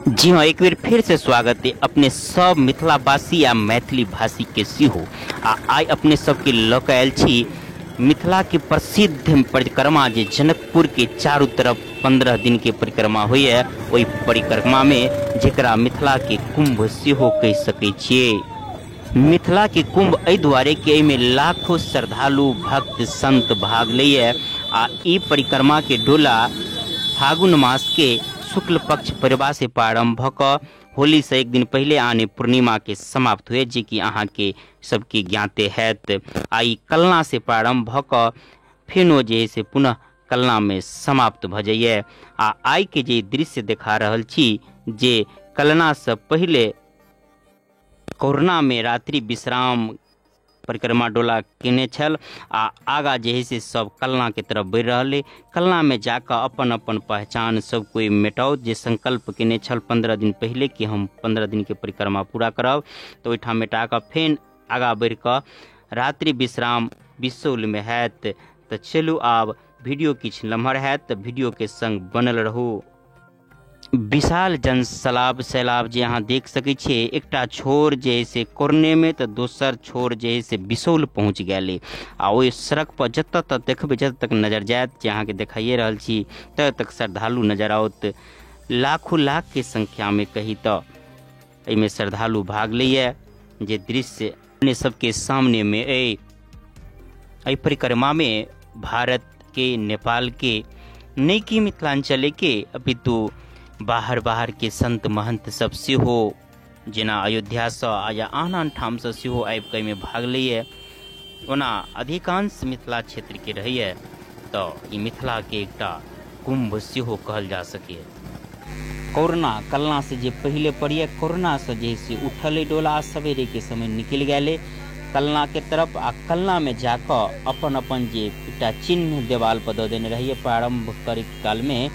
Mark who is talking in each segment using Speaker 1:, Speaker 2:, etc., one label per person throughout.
Speaker 1: जी हाँ, एक बेर फिर से स्वागत है अपने सब मिथिलावासी आ मैथिली भाषी के सेहो। आइ अपने सबके लऽ कऽ आयल छी मिथिला के प्रसिद्ध परिक्रमा जे जनकपुर के चारू तरफ 15 दिन के परिक्रमा होइए, ओहि परिक्रमा में जेकरा मिथिला के कुंभ सेहो कहि सकै छियै। मिथिला के कुंभ एहि दुआरे कि एहिमे लाखों श्रद्धालु भक्त संत भाग लैए आ ई परिक्रमा के डोला फागुन मास के शुक्ल पक्ष परिवा से प्रारंभ भ कऽ होली से एक दिन पहले आने पूर्णिमा के समाप्त हुए, जे कि अहाँ के सबके ज्ञाते हैत। आई कलना से प्रारंभ भ कऽ फेनो जे है से पुनः कलना में समाप्त भ जाइए। आ आई के जे दृश्य देखा रहल छी जे कलना से पहले कोरोना में रात्रि विश्राम परिक्रमा डोला केने छल आ आगा जे है से सब कलना के तरफ बढ़ि रहे। कलना में जाकर अपन अपन पहचान सब कोई मेटाओ, जे संकल्प केने छल 15 दिन पहले कि हम 15 दिन के परिक्रमा पूरा करब, तो ओहिठाम मेटा कऽ फेन आगा बढ़ि कऽ रात्रि विश्राम बिसौल में हैत। तो चलू आब वीडियो किछ लम्हर हैत, तो वीडियो के संग बनल रहू। विशाल जन सैलाब जे अहाँ देख सकै छियै, एकटा छोर जे है से कोरने में तो दोसर छोर जे है से बिसौल पहुँच गए। आ ओहि सड़क पर जतऽ तक देखबै, जतऽ तक नजर जायत, जे अहाँ के देखाइए रहल छी, ततऽ तक श्रद्धालु नजर आओत। लाखों लाख के संख्या में कही तो एहिमे श्रद्धालु भाग लैए, जे दृश्य अपने सबके सामने में एहि परिक्रमा में भारत के, नेपाल के, नहीं कि मिथिलांचल के अपितु बाहर बाहर के संत महंत सब सेहो, जेना अयोध्या से या आन आन ठाम से सेहो आबि कऽ एहिमे भाग लैए। ओना अधिकांश मिथिला क्षेत्र के रहैए, तो ई मिथिला के एकटा कुंभ सेहो कहल जा सके। कोरोना कलना से जे पहले पड़िए, कोरोना से जे से उठल डोला सवेरे के समय निकल गए कलना के तरफ। आ कलना में जाकर अपन अपन जे एकटा चिन्ह देवाल पर दऽ देने रहिए प्रारंभ करे काल में,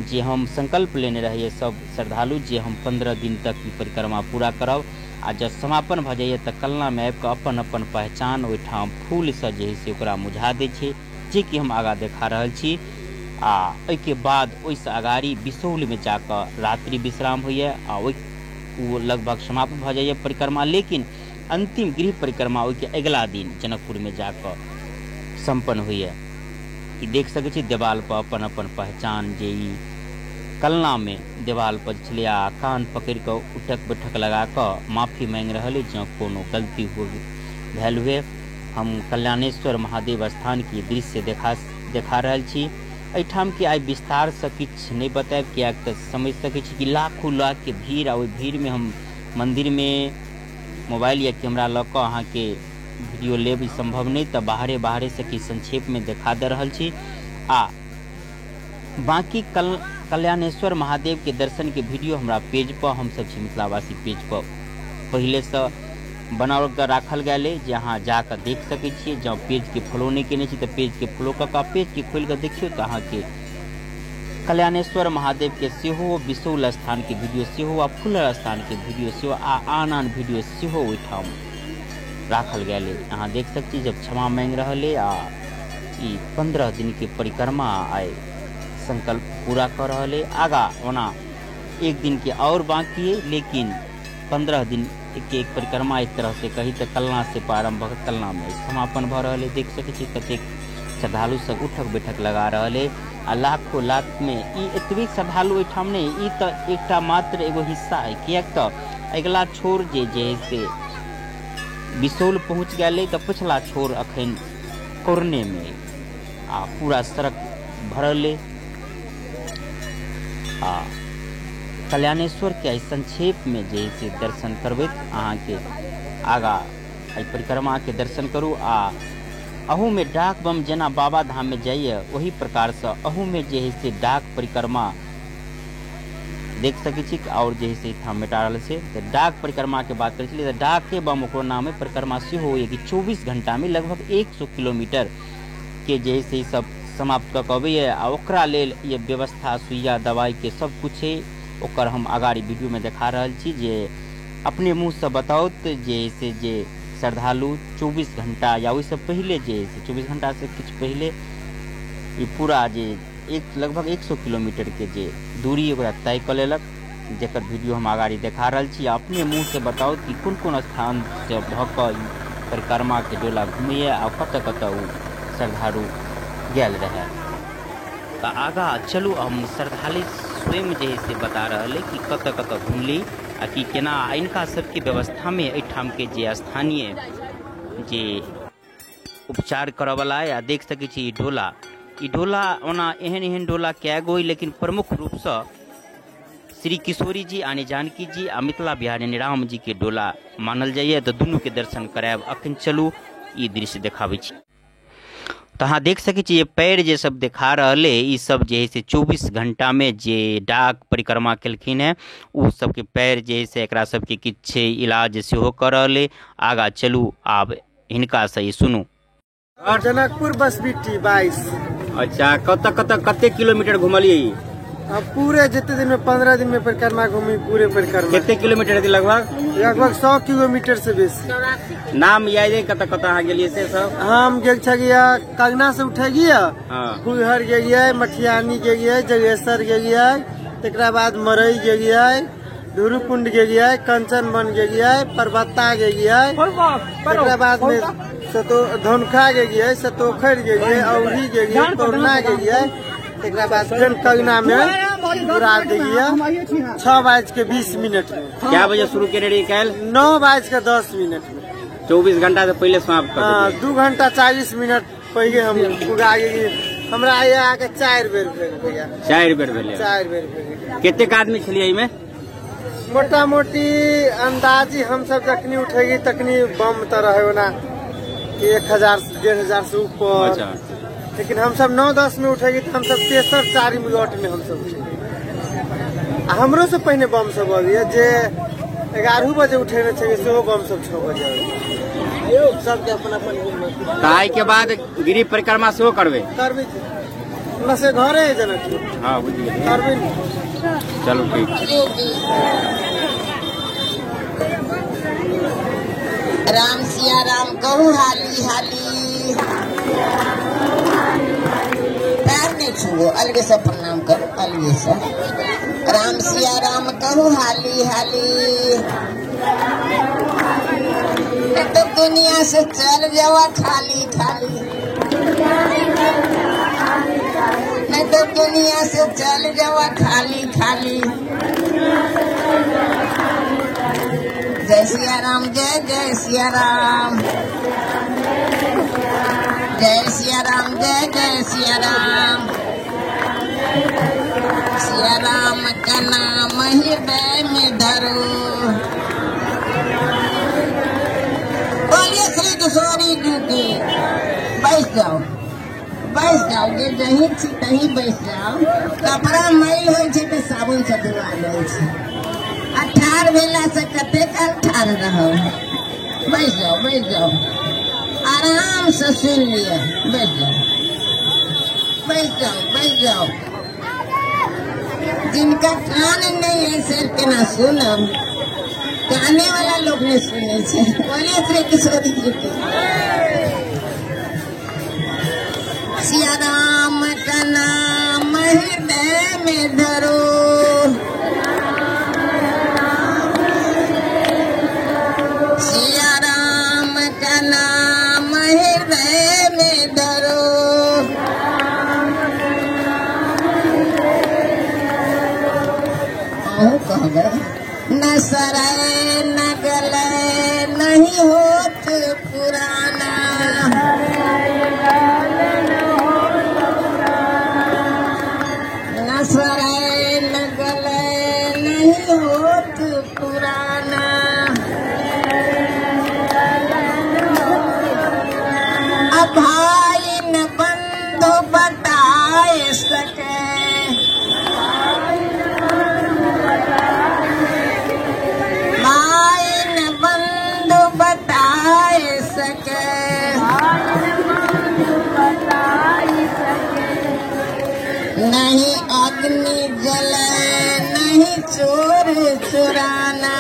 Speaker 1: जे हम संकल्प लेने रहिए सब श्रद्धालु जे हम 15 दिन तक ई परिक्रमा पूरा करब। आ जब समापन भ जाइए तो कलना में आबि कऽ अपन अपन पहचान ओहिठाम फूल से जे है से ओकरा मुझा दै छै, जे कि हम आगा देखा रहल छी। आ ओहिके बाद ओहिसँ अगाड़ी बिसौल में जाकर रात्रि विश्राम होइए आ ओ लगभग समाप्त भ जाइए परिक्रमा। लेकिन अंतिम गृह परिक्रमा ओहि के अगला दिन जनकपुर में जाकर संपन्न होइए। ई देख सकै छी देवाल पर अपन अपन पहचान, जे ई कलना में देवाल पर छलै आ कान पकड़ कऽ उठक बैठक लगा कऽ माफी मांग रहल जँ कोनो गलती भेल हुए। हम कल्याणेश्वर महादेव स्थान के दृश्य देखा रहल छी। एहिठाम के आइ विस्तार से किछु नहीं बतायब, कियाक तऽ समझ सकै छी कि लाखों लाख के भीड़, आ ओहि भीड़ में हम मंदिर में मोबाइल या कैमरा लऽ कऽ अहाँ के वीडियो लेब संभव नहीं, तो बाहरे से कि संक्षेप में देखा दे रहल छी। आ बाकी कल्याणेश्वर महादेव के दर्शन के वीडियो हमरा पेज पर, हम सब छी मिथिलावासी पेज पर पहले से बनाओ कर राखल गए, जे अहाँ जाकर देख सकै छियै। जँ पेज के फॉलो नहीं केने छी तो पेज के फॉलो कऽ कऽ पेज के खोल कऽ देखियो, तो अहाँ के कल्याणेश्वर महादेव के सेहो, बिसौल स्थान के वीडियो सेहो, आ फुलर स्थान के वीडियो सेहो, आ आन वीडियो सेहो ओहिठाम राखल गए। अहाँ देख सकती जब क्षमा मांग रहे आ ई 15 दिन के परिक्रमा आए संकल्प पूरा कर रहे। आगा ओना एक दिन के और बाकी है, लेकिन 15 दिन के एक परिक्रमा एक तरह से कही तो कलना से प्रारंभ कलना में समापन भ रहे। देख सकै छी कतेक श्रद्धालु सब उठक बैठक लगा रहे आ लाखों लाख में ई एतबे श्रद्धालु एहिठाम नहीं, ई तो एकटा मात्र एगो हिस्सा है। कियाक तो अगला छोर जे है से बिसौल पहुँच गए, तो पिछला छोर अखन कोरने में आ पूरा सड़क भरल। आ कल्याणेश्वर के संक्षेप में जे से दर्शन करबैत अहाँ के आगा परिक्रमा के दर्शन करू। आ अहू में डाक बम जेना बाबा धाम में जाइए, वही प्रकार से अहू में जे है से डाक परिक्रमा देख सकै छी। और जे है से इतना मेटा रहल छै, तो डाक परिक्रमा के बात करै छलियै, तो डाके बम ओकरो नाम है परिक्रमा सेहो होइए कि 24 घंटा में लगभग 100 किलोमीटर के जे है से सब समाप्त कऽ कऽ अबैए। आ ओकरा लेल ये व्यवस्था सुइया दवाई के सब कुछ है, ओकर हम अगाड़ी वीडियो में देखा रहल छी, जे अपने मुँह से बताओत जे है से जे श्रद्धालु 24 घंटा या ओहिसँ पहले जे है से 24 घंटा से किछु पहले ई पूरा जे लगभग 100 किलोमीटर के जे दूरी ओकरा तय कऽ लेलक। जेकर वीडियो हम आगाड़ी देखा रहा छी। अपने मुँह से बताओ कि कौन कौन स्थान से भऽ परिक्रमा के डोला घूमिए आ कत कत श्रद्धालु गेल रहे। तो आगा चलू हम श्रद्धालु स्वयं जे से बता रहे कि कत कत घूमली आ कि केना इनका सबके व्यवस्था में एठाम के जे स्थानीय जे उपचार करऽ वाला है। देख सकै छी ई डोला ओना एहन डोला क्या गो, लेकिन प्रमुख रूप से श्री किशोरी जी आने जानकी जी आ मिथिला बिहारी राम जी के डोला मानल जाइए। तो दुनू के दर्शन करायब। अखन चलू ई दृश्य देखाबै छी। तो अहाँ देख सकै छी ये पैर जे सब देखा रहले ई सब जे है से 24 घंटा में जे डाक परिक्रमा केलखिन है उ सबके पैर जे है से एकरा सबके किछ इलाज सेहो कर रहले। आगा चलू आब हिनका से सुनू।
Speaker 2: जनकपुर बसबिट्टी 22।
Speaker 1: अच्छा, कते किलोमीटर घुमलिए?
Speaker 2: अब पूरे जितने दिन में 15 दिन में परिक्रमा घूमी, पूरे परिक्रमा।
Speaker 1: कितने किलोमीटर है?
Speaker 2: लगभग 100 किलोमीटर से बेसी।
Speaker 1: नाम याद है? कत अहाँ गेलिए से सब?
Speaker 2: हम गेल छलिए कगना से उठे गिया, फुलहर गेलिए, मठियानी गेलिए, जगेश्वर गेलिए, तकरा बाद मरई गेलिए, धुरुकुंड गेलिए, कंचन वन गेलिए, परबत्ता गेलिए, तकरा बाद में धनखा गेलिए, सतोखर गेलिए, औरी गेलिए, तोरना गेलिए, तकरा बाद फिर कगना में बुरा दिए 6:20 में।
Speaker 1: क्या बजे शुरू करे रही कल?
Speaker 2: 9:10 में।
Speaker 1: 24 घंटा से पहले समाप्त कर
Speaker 2: 2 घंटा 40 मिनट पहले हम पुगा गेलिए। हमरा आके 4 बेर भेल।
Speaker 1: 4 बेर भेल।
Speaker 2: 4 बेर भेल।
Speaker 1: कतेक आदमी छलिए एहिमे?
Speaker 2: मोटा मोटी अंदाजी हम सब जखनी उठेगी तखनी बम तो रहे होना 1000-1500 से ऊपर।
Speaker 1: अच्छा।
Speaker 2: लेकिन हम सब 9-10 में उठेगी तो हम सब 63-4 मिनट में हम सब उठे। हमरो से पहले बम सब अबिए जे 11 बजे उठे चाहिए से बम सब 6 बजे सबके अपन
Speaker 1: ताई के बाद गिरी परिक्रमा सेहो करबे
Speaker 2: हमरा से घरे है जनक।
Speaker 1: हाँ बुझिए
Speaker 2: करबे।
Speaker 1: चलो ठीक।
Speaker 3: राम सिया राम कहू हाली हाली। पैर नहीं छुओ, अलगे से प्रणाम करो, अलगे से। राम सिया राम कहू हाली हाली। तो दुनिया से चल जावा खाली खाली। मैं तो दुनिया से चल जावा खाली खाली। जय सिया राम, जय जय सिया राम। जय सिया राम, जय जय सिया राम। सिया राम का नाम हृदय में धरो। बोलिए श्री किशोरी जी की। बैठ जाओ, बैठ जाओ, जे जहीं छी तहीं बैठ जाओ। कपड़ा मैल हो तो साबुन से धुआ जाए। ठाढ़ भेला से कते काल ठाढ़ रहो। बैठ जाओ, बैठ जाओ, आराम से सुन लिए। बैठ जाओ, बैठ जाओ, बैठ जाओ। जिनका कान नहीं है सिर के ना सुनम, गाने वाला लोग नहीं सुने छे। बोलिए श्री किशोरी जी की। सिया राम का नाम हृदय में धरो। सिया राम का नाम हृदय में धरो। कह गए न सराय न गले नहीं होत पुराना। न सराय न गले नहीं होत पुराना। अब भाई न बंधु बताए सके। बताए सके। नहीं अग्नि जले नहीं चोर चुराना।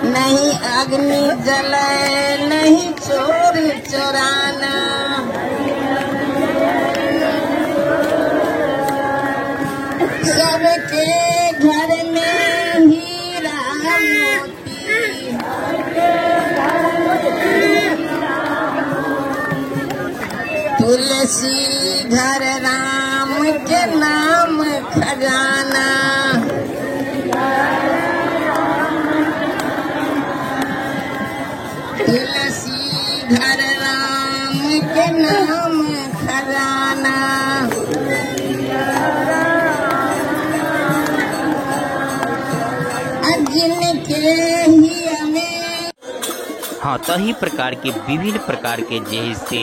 Speaker 3: नहीं अग्नि जले नहीं चोर चुराना। जिनके घर में हीरा मोती, तुलसी घर राम के नाम खजाना, तुलसी घर राम के नाम खजाना, जिनके ही हमें।
Speaker 1: हाँ, तो ही प्रकार के विभिन्न प्रकार के जैसे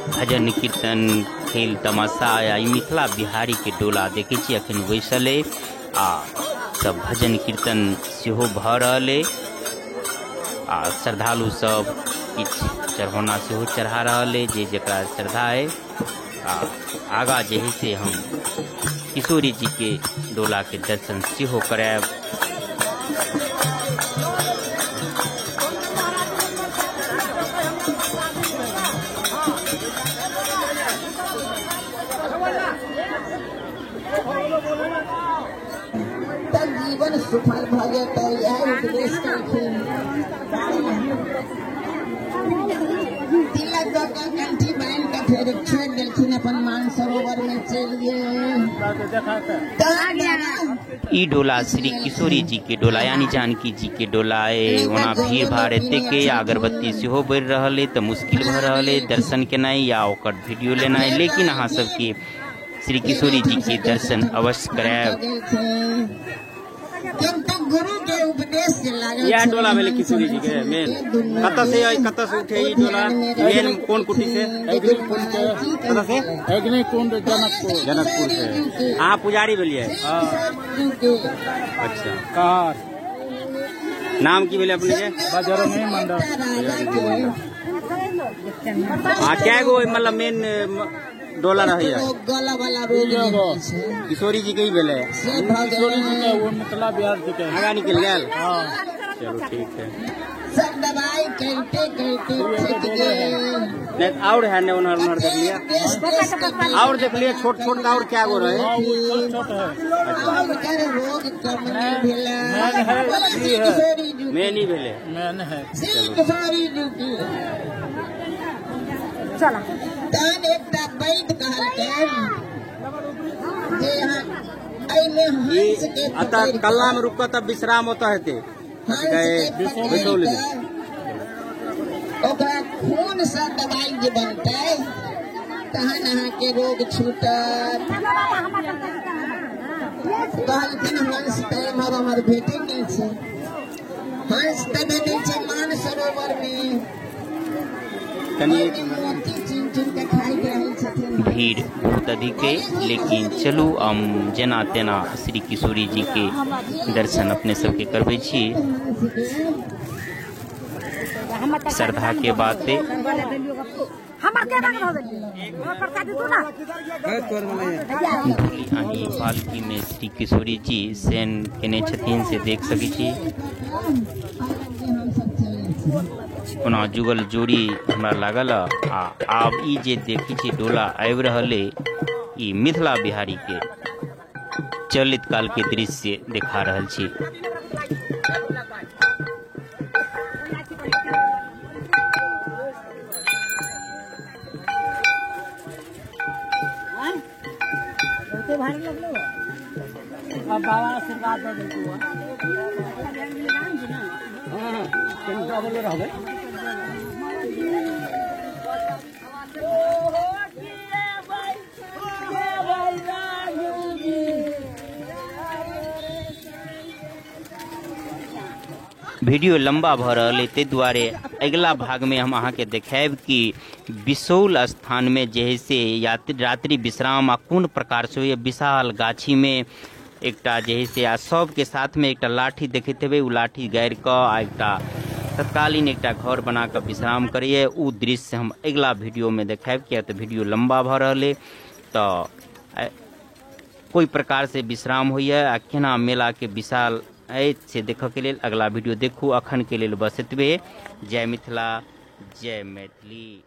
Speaker 1: भजन कीर्तन खेल तमाशा या मिथिला बिहारी के डोला देखे छी अखन बैसले आ सब भजन कीर्तन सेहो भ रहले आ श्रद्धालु सब किछु चढ़ौना सेहो चढ़ा रहले जेकरा श्रद्धा है। आगा जे है से हम किशोरी जी के डोला के दर्शन सेहो करायब।
Speaker 3: जीवन सुफल भ जेतै यह उपदेश करथिन। तिलक दऽ कऽ कंठी बान्हि कऽ फेर छोड़ि देलखिन, अपन मानसरोवर में चलि गेल।
Speaker 1: ई डोला श्री किशोरी जी के डोला यानी जानकी जी के डोला है। वहाँ भीड़ भाड़ एतेक अगरबत्ती सेहो बढ़ि रहल है, तो मुश्किल भ रहल है दर्शन केनाइ या ओकर वीडियो लेनाइ, लेकिन अहाँ सबके श्री किशोरी जी के दर्शन अवश्य करायब।
Speaker 3: गुरु के उपदेश से लागल
Speaker 4: यह डोला भेले किशोरी जी के मेन कत से उठे ई डोला मेन कोन कुटी से कत से
Speaker 2: अग्नि कुंड जनकपुर
Speaker 4: से। हाँ पुजारी भेलिए। अच्छा
Speaker 2: कार
Speaker 4: नाम की भेले अपने के?
Speaker 2: बजरंगी मंडल।
Speaker 4: हाँ क्या गो मतलब मेन डोला रही है
Speaker 3: गला वाला रोग
Speaker 4: किशोरी जी के ही भेले।
Speaker 2: किशोरी जी के वो मिथिला बिहार जी के
Speaker 4: आगा निकल गया।
Speaker 2: हाँ
Speaker 4: चलो ठीक है।
Speaker 3: सब दवाई करते थक गए।
Speaker 4: और है ने उन्हर उन्हर देख लिया और देख लिया छोट छोट का और क्या गो रहे
Speaker 3: रोग कम नहीं भेला
Speaker 4: मेन ही भेले
Speaker 2: मैन है।
Speaker 3: किशोरी जी की चला तहन एकटा बैठ कहलकै जे एहिमे हंस के
Speaker 4: अतः कल्ला में रुक तब विश्राम होता है
Speaker 3: ओकरा खून से दवाई जे बनतै तहन अहाँके रोग छूटत। कहलखिन हंस तऽ एम्हर उम्हर भेटै नहि छै, हंस तऽ भेटै छै मानसरोवर में।
Speaker 1: भीड़ बहुत अधिक है, लेकिन चलू हम जेना तेना श्री किशोरी जी के दर्शन अपने सबके करबे छी। श्रद्धा के बात है। धूलियानी पालकी में श्री किशोरी जी सेन केने छथिन से देख सकै छी। कोना जुगल जोड़ी हमरा लागल आ आब ई जे देखी छी डोला आबि रहले ई मिथिला बिहारी के चलित काल के दृश्य दिखा रहल छी।
Speaker 2: अब बाबा आशीर्वाद दे देलको हां केना बोले रहबे।
Speaker 1: वीडियो लंबा भ रहा ते दुआरे अगला भाग में हम अहाँ के देखाब कि बिसौल स्थान में जे से रात्रि विश्राम आ कोन प्रकार से विशाल गाछी में एकटा जे से आ सबके साथ में एकटा लाठी देखते हेबे, उ लाठी गाड़ क आ एकटा तत्कालीन एकटा घर बना कर विश्राम करिए। उ दृश्य हम अगला वीडियो में देखाब, किया तो वीडियो लंबा भ रहा तो कोई प्रकार से विश्राम होइए आ केना मेला के विशाल से देख के लिए अगला वीडियो देखू। अखन के लिए बस एतबे। जय मिथिला, जय मैथिली।